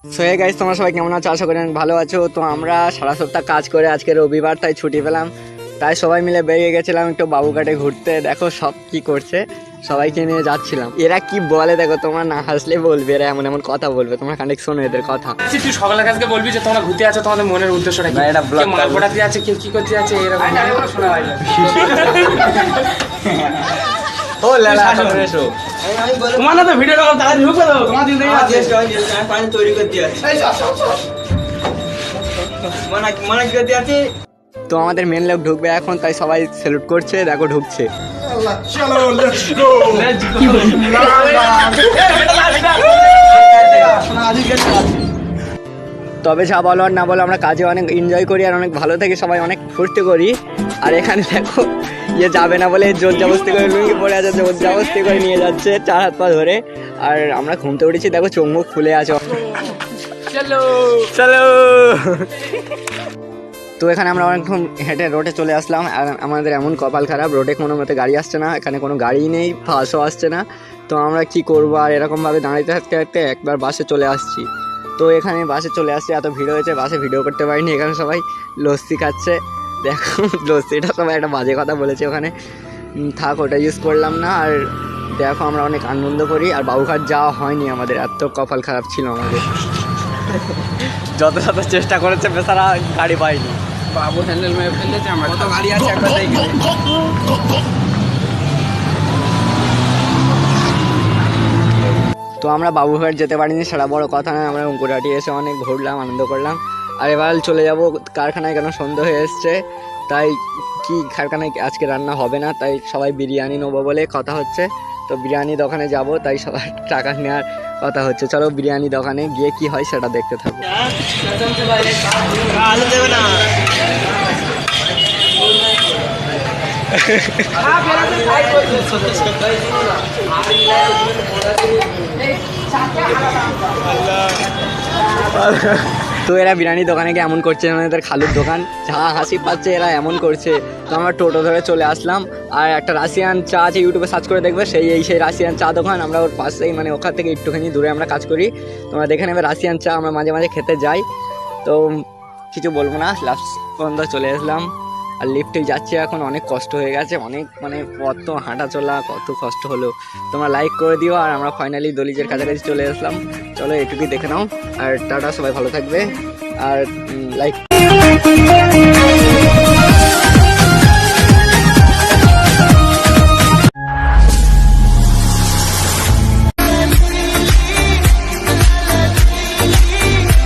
So hey guys, তোমরা সবাই কেমন আছো? আশা করি অনেক ভালো আছো। তো আমরা সারা সপ্তাহ কাজ করে আজকে রবিবার, তাই ছুটি পেলাম, তাই সবাই মিলে বেরিয়ে গেছিলাম একটু বাবুঘাটে ঘুরতে। দেখো সব কি করছে, সবাইকে নিয়ে যাচ্ছিলাম। এরা কি বলে দেখো, তোমরা না হাসলে বলবে, এরা এমন এমন কথা বলবে, তোমরা কানেক্ট শোনো এদের কথা। তুই সকালের কাছকে বলবি যে তোমরা ঘুরতে আছো, তোমাদের মনের উদ্দেশ্যটা কি? এটা ব্লগ মাল পড়াতে আছে, কেউ কি করতে আছে, এরকম শোনা হয়। ও লালা এসো। তোমার না তো ভিডিও কল তাড়াতাড়ি ঢুকে দাও, তোমার দিন দেখে আছে পানি তৈরি করতে আছে মানে কি করতে আছে। তো আমাদের মেন লোক ঢুকবে এখন, তাই সবাই স্যালুট করছে। দেখো ঢুকছে। চলো লেটস গো। তবে যা বলো আর না বলো, আমরা কাজে অনেক এনজয় করি আর অনেক ভালো থাকি, সবাই অনেক ফুর্তি করি। আর এখানে দেখো ইয়ে যাবে না বলে জোর জবস্তি করে লুঙ্গি পড়ে আছে, জোর জবস্তি করে নিয়ে যাচ্ছে 4 হাত পা ধরে। আর আমরা ঘুমতে উঠেছি, দেখো চোখ মুখ ফুলে আছে। চলো চলো। তো এখানে আমরা অনেকক্ষণ হেঁটে রোডে চলে আসলাম। আর আমাদের এমন কপাল খারাপ, রোডে কোনো মতে গাড়ি আসছে না, এখানে কোনো গাড়ি নেই, বাসও আসছে না। তো আমরা কি করবো, আর এরকমভাবে দাঁড়াতে থাকতে থাকতে একবার বাসে চলে আসছি। তো এখানে বাসে চলে আসছি, এত ভিড় হয়েছে, বাসে ভিডিও করতে পারিনি। এখানে সবাই লস্যি খাচ্ছে, দেখো লস্যিটা সবাই একটা বাজে কথা বলেছে ওখানে, থাক ওটা ইউজ করলাম না। আর দেখো আমরা অনেক আনন্দ করি। আর বাবুঘাট যাওয়া হয়নি আমাদের, এত কপাল খারাপ ছিল আমাদের। যত যত চেষ্টা করেছে বেচারা গাড়ি পাইনি। বাবু হ্যান্ডেল মেরে ফেলেছে, আমার কত গাড়ি আছে একটা দেখি। তো আমরা বাবুঘাট যেতে পারিনি, সেটা বড় কথা নয়। আমরা উঙ্কুরাটি এসে অনেক ঘুরলাম, আনন্দ করলাম। আর এবার চলে যাব কারখানায়, কেন সন্ধ্যা হয়ে এসছে। তাই কি কারখানায় আজকে রান্না হবে না, তাই সবাই বিরিয়ানি নেবো বলে কথা হচ্ছে। তো বিরিয়ানি দোকানে যাব, তাই সবাই টাকা নেওয়ার কথা হচ্ছে। চলো বিরিয়ানি দোকানে গিয়ে কি হয় সেটা দেখতে থাকো। তো এরা বিরিয়ানি দোকানে গিয়ে এমন করছে, মানে এদের খালুর দোকান, যা হাসি পাচ্ছে এরা এমন করছে। তো আমরা টোটো ধরে চলে আসলাম। আর একটা রাশিয়ান চা আছে, ইউটিউবে সার্চ করে দেখবে, সেই রাশিয়ান চা দোকান। আমরা ওর পাশেই, মানে ওখান থেকে একটুখানি দূরে আমরা কাজ করি। তোমরা দেখে নেবে রাশিয়ান চা, আমরা মাঝে মাঝে খেতে যাই। তো কিছু বলবো না, লাস্ট পর্যন্ত চলে আসলাম। আর লিফটে যাচ্ছি এখন, অনেক কষ্ট হয়ে গেছে, অনেক মানে কত হাঁটা চলা, কত কষ্ট হলো। তোমরা লাইক করে দিও। আর আমরা ফাইনালি দলিজের কাছাকাছি চলে আসলাম। চলো এটুকুই দেখে নাও। আর টাটা, সবাই ভালো থাকবে। আর লাইক